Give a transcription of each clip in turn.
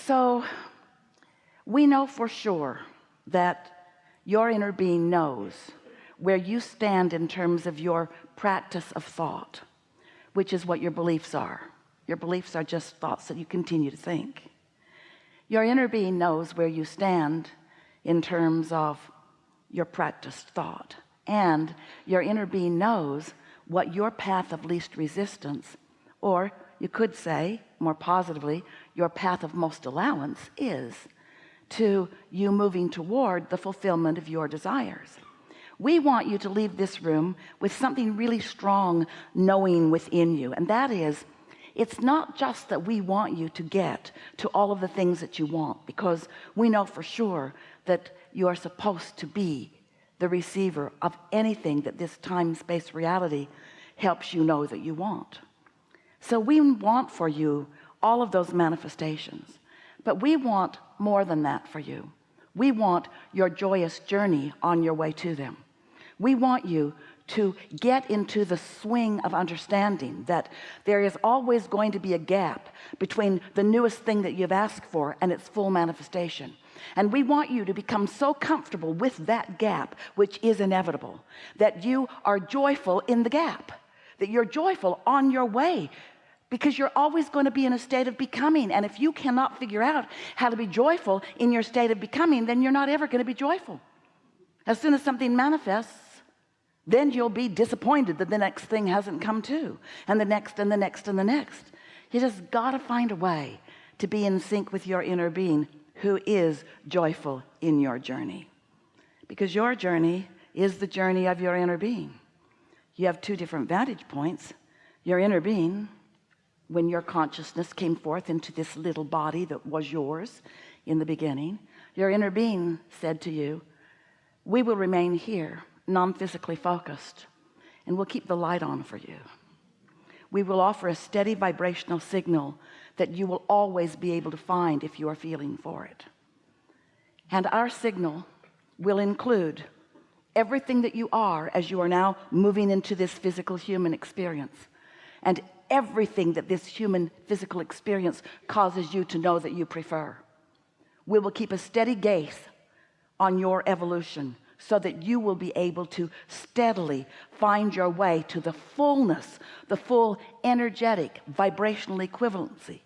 So we know for sure that your inner being knows where you stand in terms of your practice of thought, which is what your beliefs are. Your beliefs are just thoughts that you continue to think. Your inner being knows where you stand in terms of your practiced thought, and your inner being knows what your path of least resistance, or you could say more positively, your path of most allowance is to you moving toward the fulfillment of your desires. We want you to leave this room with something really strong knowing within you, and that is, it's not just that we want you to get to all of the things that you want, because we know for sure that you are supposed to be the receiver of anything that this time-space reality helps you know that you want. So we want for you all of those manifestations, but we want more than that for you. We want your joyous journey on your way to them. We want you to get into the swing of understanding that there is always going to be a gap between the newest thing that you've asked for and its full manifestation. And we want you to become so comfortable with that gap, which is inevitable, that you are joyful in the gap, that you're joyful on your way, because you're always going to be in a state of becoming. And if you cannot figure out how to be joyful in your state of becoming, then you're not ever going to be joyful. As soon as something manifests, then you'll be disappointed that the next thing hasn't come to, and the next and the next and the next. You just got to find a way to be in sync with your inner being, who is joyful in your journey, because your journey is the journey of your inner being. You have two different vantage points. Your inner being, when your consciousness came forth into this little body that was yours in the beginning, your inner being said to you, we will remain here non-physically focused, and we'll keep the light on for you. We will offer a steady vibrational signal that you will always be able to find if you are feeling for it. And our signal will include everything that you are as you are now moving into this physical human experience, and everything that this human physical experience causes you to know that you prefer. We will keep a steady gaze on your evolution, so that you will be able to steadily find your way to the fullness, the full energetic vibrational equivalency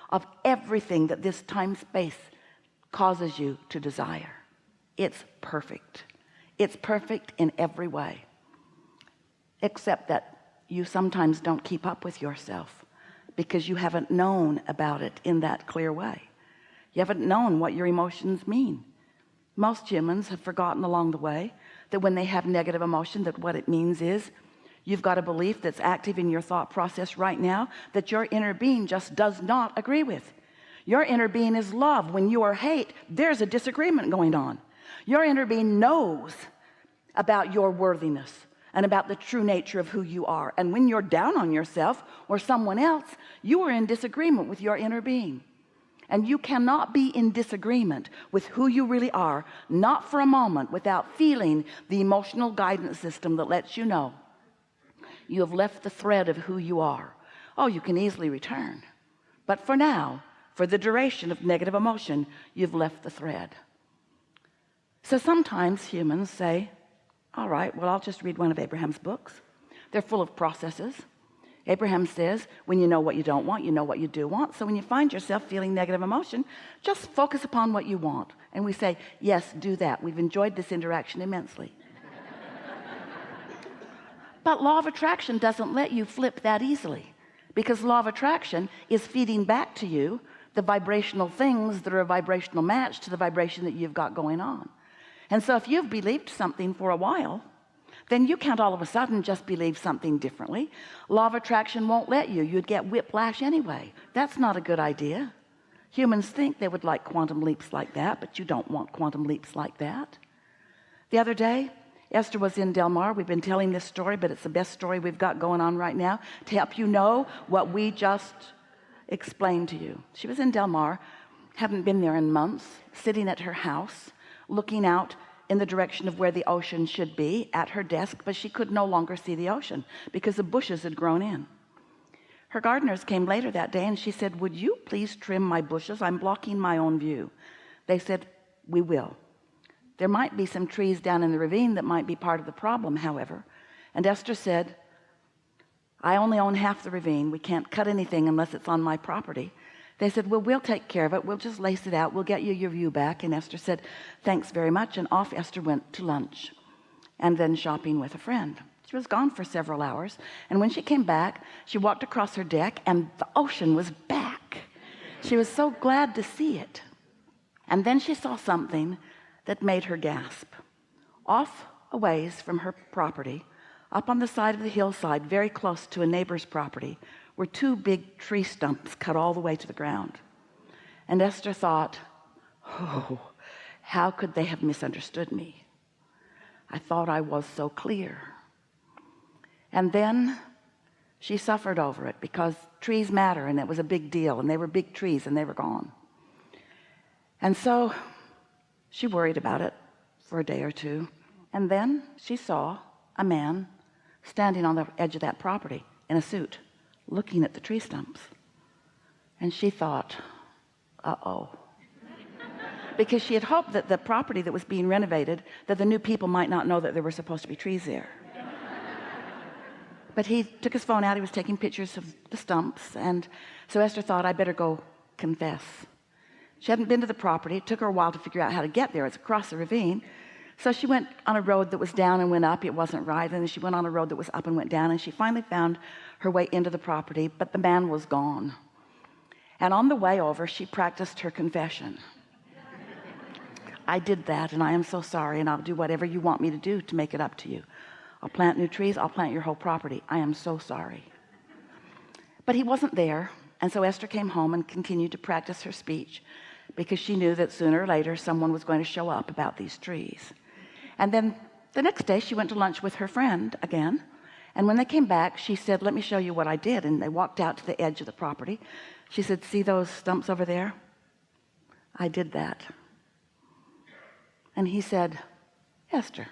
of everything that this time-space causes you to desire. It's perfect. It's perfect in every way, except that you sometimes don't keep up with yourself because you haven't known about it in that clear way. You haven't known what your emotions mean. Most humans have forgotten along the way that when they have negative emotion, that what it means is you've got a belief that's active in your thought process right now that your inner being just does not agree with. Your inner being is love. When you are hate, there's a disagreement going on. Your inner being knows about your worthiness and about the true nature of who you are. And when you're down on yourself or someone else, you are in disagreement with your inner being. And you cannot be in disagreement with who you really are, not for a moment, without feeling the emotional guidance system that lets you know you have left the thread of who you are. Oh, you can easily return, but for now, for the duration of negative emotion, you've left the thread. So sometimes humans say, all right, well, I'll just read one of Abraham's books. They're full of processes. Abraham says, when you know what you don't want, you know what you do want. So when you find yourself feeling negative emotion, just focus upon what you want. And we say, yes, do that. We've enjoyed this interaction immensely. But law of attraction doesn't let you flip that easily, because law of attraction is feeding back to you the vibrational things that are a vibrational match to the vibration that you've got going on. And so if you've believed something for a while, then you can't all of a sudden just believe something differently. Law of attraction won't let you. You'd get whiplash anyway. That's not a good idea. Humans think they would like quantum leaps like that, but you don't want quantum leaps like that. The other day, Esther was in Del Mar. We've been telling this story, but it's the best story we've got going on right now to help you know what we just explained to you. She was in Del Mar, hadn't been there in months, sitting at her house, looking out in the direction of where the ocean should be at her desk, but she could no longer see the ocean because the bushes had grown in. Her gardeners came later that day and she said, would you please trim my bushes? I'm blocking my own view. They said, we will. There might be some trees down in the ravine that might be part of the problem, however. And Esther said, I only own half the ravine. We can't cut anything unless it's on my property. They said, well, we'll take care of it. We'll just lace it out. We'll get you your view back. And Esther said, thanks very much. And off Esther went to lunch and then shopping with a friend. She was gone for several hours. And when she came back, she walked across her deck and the ocean was back. She was so glad to see it. And then she saw something that made her gasp. Off a ways from her property, up on the side of the hillside, very close to a neighbor's property, were two big tree stumps cut all the way to the ground. And Esther thought, oh, how could they have misunderstood me? I thought I was so clear. And then she suffered over it because trees matter and it was a big deal and they were big trees and they were gone. And so she worried about it for a day or two. And then she saw a man standing on the edge of that property in a suit, looking at the tree stumps. And she thought, uh-oh. Because she had hoped that the property that was being renovated, that the new people might not know that there were supposed to be trees there. But he took his phone out. He was taking pictures of the stumps. And so Esther thought, I better go confess. She hadn't been to the property. It took her a while to figure out how to get there. It's across the ravine. So she went on a road that was down and went up. It wasn't right. And then she went on a road that was up and went down. And she finally found her way into the property, but the man was gone. And on the way over, she practiced her confession. I did that, and I am so sorry, and I'll do whatever you want me to do to make it up to you. I'll plant new trees. I'll plant your whole property. I am so sorry. But he wasn't there. And so Esther came home and continued to practice her speech because she knew that sooner or later someone was going to show up about these trees. And then the next day she went to lunch with her friend again. And when they came back, she said, let me show you what I did. And they walked out to the edge of the property. She said, see those stumps over there? I did that. And he said, Esther,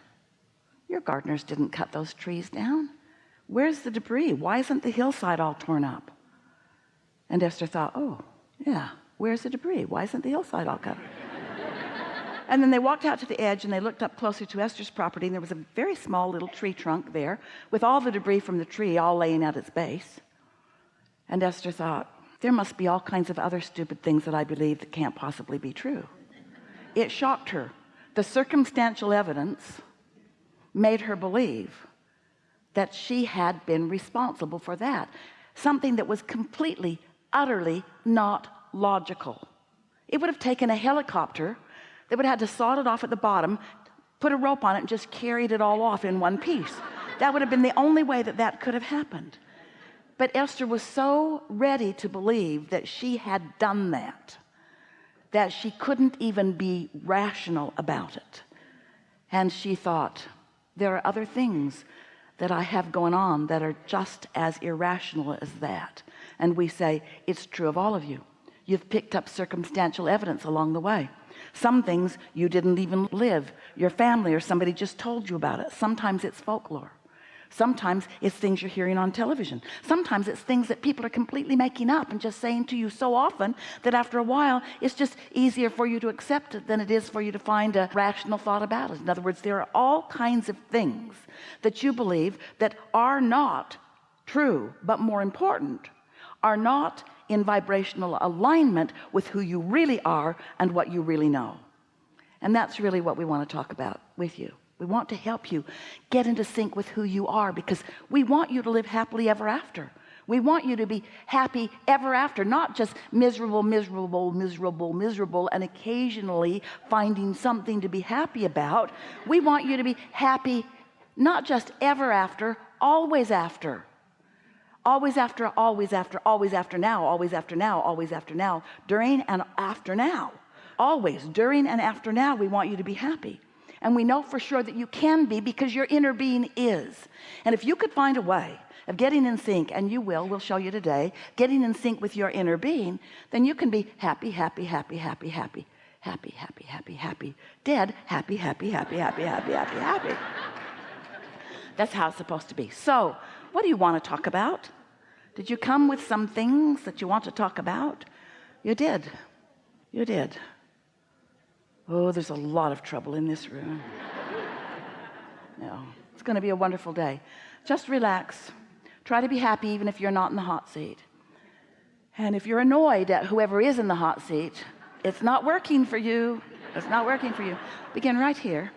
your gardeners didn't cut those trees down. Where's the debris? Why isn't the hillside all torn up? And Esther thought, oh, yeah, where's the debris? Why isn't the hillside all cut? And then they walked out to the edge and they looked up closer to Esther's property, and there was a very small little tree trunk there with all the debris from the tree all laying at its base. And Esther thought, there must be all kinds of other stupid things that I believe that can't possibly be true. It shocked her. The circumstantial evidence made her believe that she had been responsible for that. Something that was completely, utterly not logical. It would have taken a helicopter. They would have had to sawed it off at the bottom, put a rope on it, and just carried it all off in one piece. That would have been the only way that that could have happened. But Esther was so ready to believe that she had done that she couldn't even be rational about it. And she thought, there are other things that I have going on that are just as irrational as that. And we say, it's true of all of you. You've picked up circumstantial evidence along the way. Some things you didn't even live. Your family or somebody just told you about it. Sometimes it's folklore. Sometimes it's things you're hearing on television. Sometimes it's things that people are completely making up and just saying to you so often that after a while, it's just easier for you to accept it than it is for you to find a rational thought about it. In other words, there are all kinds of things that you believe that are not true, but more important, are not in vibrational alignment with who you really are and what you really know. And that's really what we want to talk about with you. We want to help you get into sync with who you are, because we want you to live happily ever after. We want you to be happy ever after, not just miserable, miserable, miserable, miserable, and occasionally finding something to be happy about. We want you to be happy, not just ever after, always after. Always after, always after, always after now, always after now, always after now, during and after now. Always, during and after now, we want you to be happy. And we know for sure that you can be, because your inner being is. And if you could find a way of getting in sync, and you will, we'll show you today, getting in sync with your inner being, then you can be happy, happy, happy, happy, happy, happy, happy, happy, happy, dead, happy, happy, happy, happy, happy, happy, happy. That's how it's supposed to be. So, what do you want to talk about? Did you come with some things that you want to talk about? You did. You did. Oh, there's a lot of trouble in this room. No, it's going to be a wonderful day. Just relax. Try to be happy even if you're not in the hot seat. And if you're annoyed at whoever is in the hot seat, it's not working for you. It's not working for you. Begin right here.